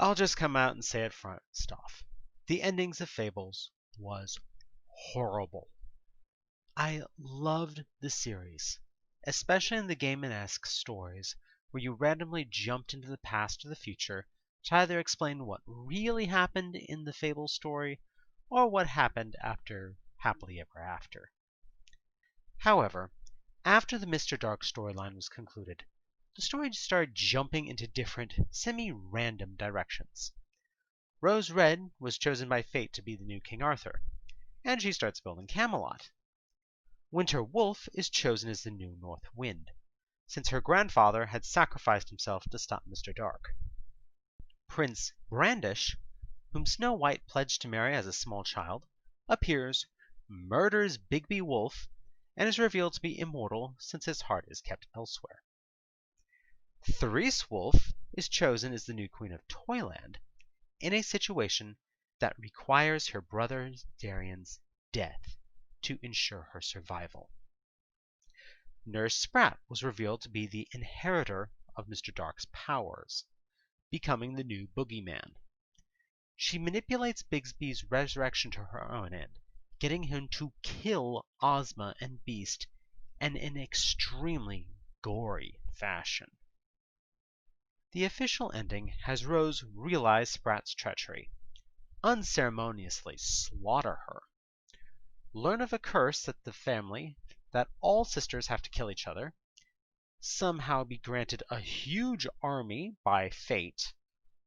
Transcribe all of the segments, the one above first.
I'll just come out and say it first off. The endings of Fables was horrible. I loved the series, especially in the game-esque stories where you randomly jumped into the past or the future to either explain what really happened in the Fable story or what happened after Happily Ever After. However, after the Mr. Dark storyline was concluded, the story started jumping into different, semi-random directions. Rose Red was chosen by fate to be the new King Arthur, and she starts building Camelot. Winter Wolf is chosen as the new North Wind, since her grandfather had sacrificed himself to stop Mr. Dark. Prince Brandish, whom Snow White pledged to marry as a small child, appears, murders Bigby Wolf, and is revealed to be immortal since his heart is kept elsewhere. Therese Wolf is chosen as the new Queen of Toyland in a situation that requires her brother Darien's death to ensure her survival. Nurse Sprat was revealed to be the inheritor of Mr. Dark's powers, becoming the new Boogeyman. She manipulates Bigby's resurrection to her own end, getting him to kill Ozma and Beast, and in an extremely gory fashion. The official ending has Rose realize Sprat's treachery, unceremoniously slaughter her, learn of a curse that the family, that all sisters have to kill each other, somehow be granted a huge army by fate,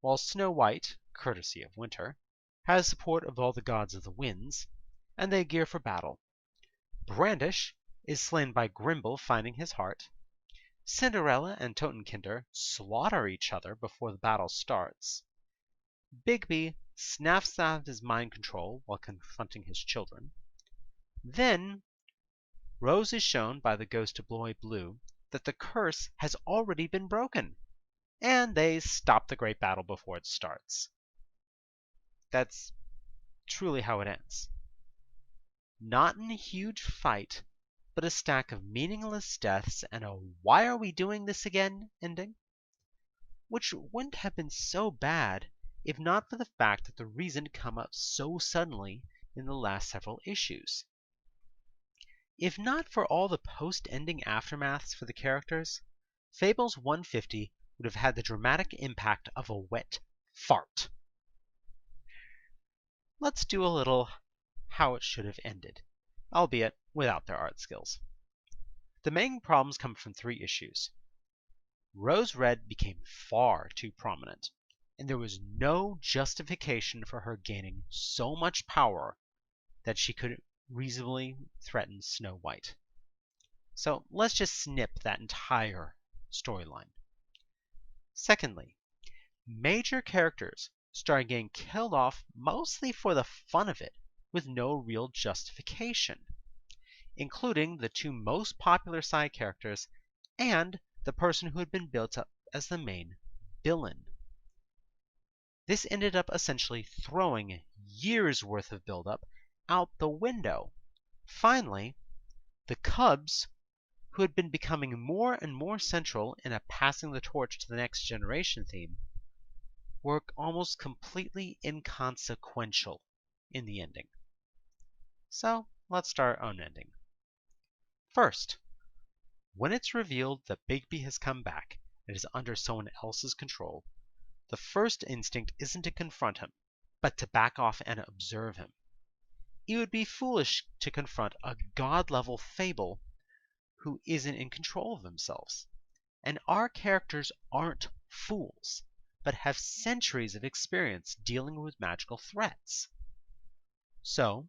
while Snow White, courtesy of Winter, has support of all the gods of the winds, and they gear for battle. Brandish is slain by Grimble finding his heart. Cinderella and Totenkinder slaughter each other before the battle starts. Bigby snaps out his mind control while confronting his children. Then, Rose is shown by the ghost of Boy Blue that the curse has already been broken, and they stop the great battle before it starts. That's truly how it ends. Not in a huge fight, but a stack of meaningless deaths and a "why are we doing this again" ending, which wouldn't have been so bad if not for the fact that the reason come up so suddenly in the last several issues. If not for all the post-ending aftermaths for the characters, Fables 150 would have had the dramatic impact of a wet fart. Let's do a little how it should have ended, albeit without their art skills. The main problems come from 3 issues. Rose Red became far too prominent, and there was no justification for her gaining so much power that she could reasonably threaten Snow White. So let's just snip that entire storyline. Secondly, major characters started getting killed off mostly for the fun of it, with no real justification, including the 2 most popular side characters and the person who had been built up as the main villain. This ended up essentially throwing years' worth of build-up out the window. Finally, the Cubs, who had been becoming more and more central in a passing the torch to the next generation theme, were almost completely inconsequential in the ending. So let's start on ending. First, when it's revealed that Bigby has come back and is under someone else's control, the first instinct isn't to confront him, but to back off and observe him. It would be foolish to confront a god-level Fable who isn't in control of themselves. And our characters aren't fools, but have centuries of experience dealing with magical threats. So,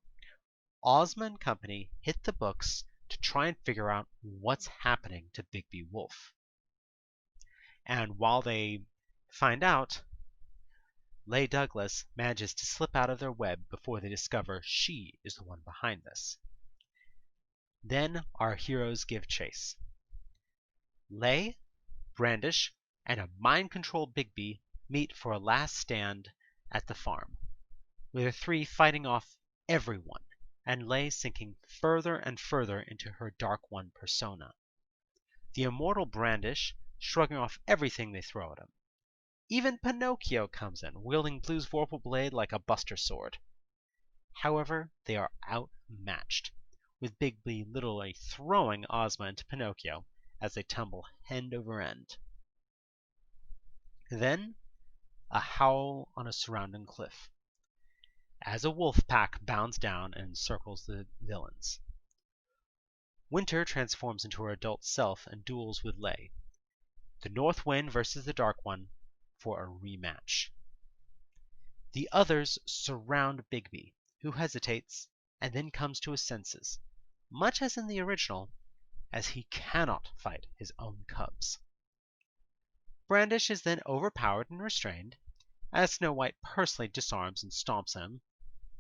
Ozma and company hit the books to try and figure out what's happening to Bigby Wolf. And while they find out, Leigh Douglas manages to slip out of their web before they discover she is the one behind this. Then our heroes give chase. Leigh, Brandish, and a mind-controlled Bigby meet for a last stand at the farm, with the 3 fighting off everyone, and Leigh sinking further and further into her Dark One persona. The immortal Brandish shrugging off everything they throw at him. Even Pinocchio comes in, wielding Blue's Vorpal Blade like a buster sword. However, they are outmatched, with Bigby literally throwing Ozma into Pinocchio as they tumble end over end. Then, a howl on a surrounding cliff, as a wolf pack bounds down and encircles the villains. Winter transforms into her adult self and duels with Lay. The North Wind versus the Dark One for a rematch. The others surround Bigby, who hesitates and then comes to his senses, much as in the original, as he cannot fight his own cubs. Brandish is then overpowered and restrained, as Snow White personally disarms and stomps him,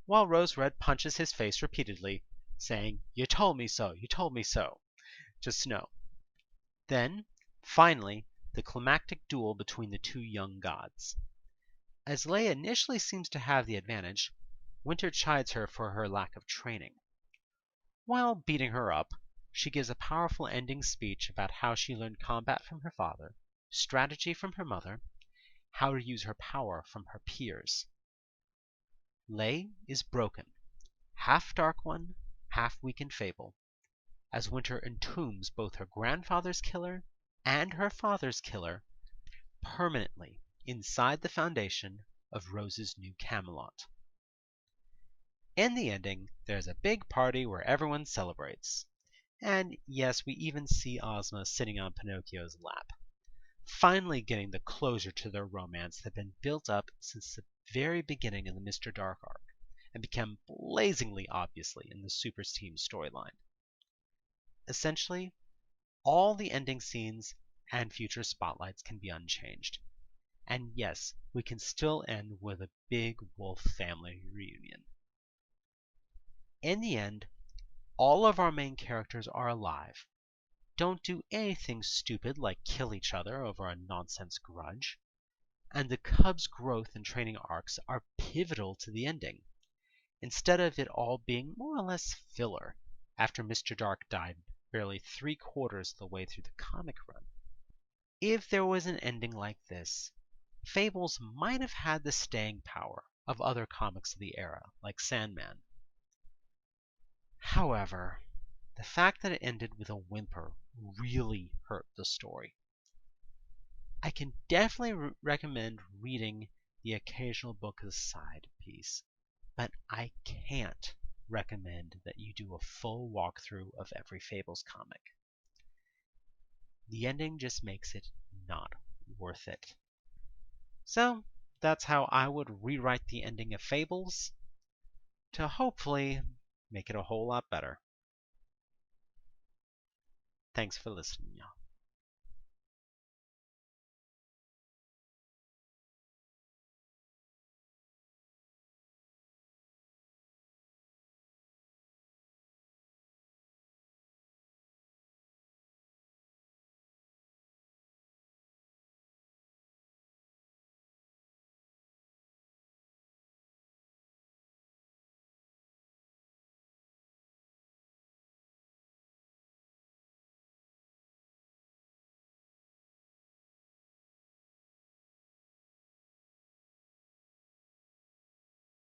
while Rose Red punches his face repeatedly, saying, "You told me so, you told me so," to Snow. Then, finally, the climactic duel between the two young gods. As Lay initially seems to have the advantage, Winter chides her for her lack of training. While beating her up, she gives a powerful ending speech about how she learned combat from her father, strategy from her mother, how to use her power from her peers. Lay is broken, half Dark One, half weakened Fable, as Winter entombs both her grandfather's killer and her father's killer permanently inside the foundation of Rose's new Camelot. In the ending, there's a big party where everyone celebrates. And yes, we even see Ozma sitting on Pinocchio's lap, finally getting the closure to their romance that had been built up since the very beginning of the Mr. Dark arc, and become blazingly obviously in the Supers Team storyline. Essentially, all the ending scenes and future spotlights can be unchanged. And yes, we can still end with a big wolf family reunion. In the end, all of our main characters are alive, don't do anything stupid like kill each other over a nonsense grudge, and the Cubs' growth and training arcs are pivotal to the ending, instead of it all being more or less filler after Mr. Dark died barely 3/4 of the way through the comic run. If there was an ending like this, Fables might have had the staying power of other comics of the era, like Sandman. However, the fact that it ended with a whimper really hurt the story. I can definitely recommend reading the occasional book as a side piece, but I can't recommend that you do a full walkthrough of every Fables comic. The ending just makes it not worth it. So, that's how I would rewrite the ending of Fables to hopefully make it a whole lot better. Thanks for listening, y'all.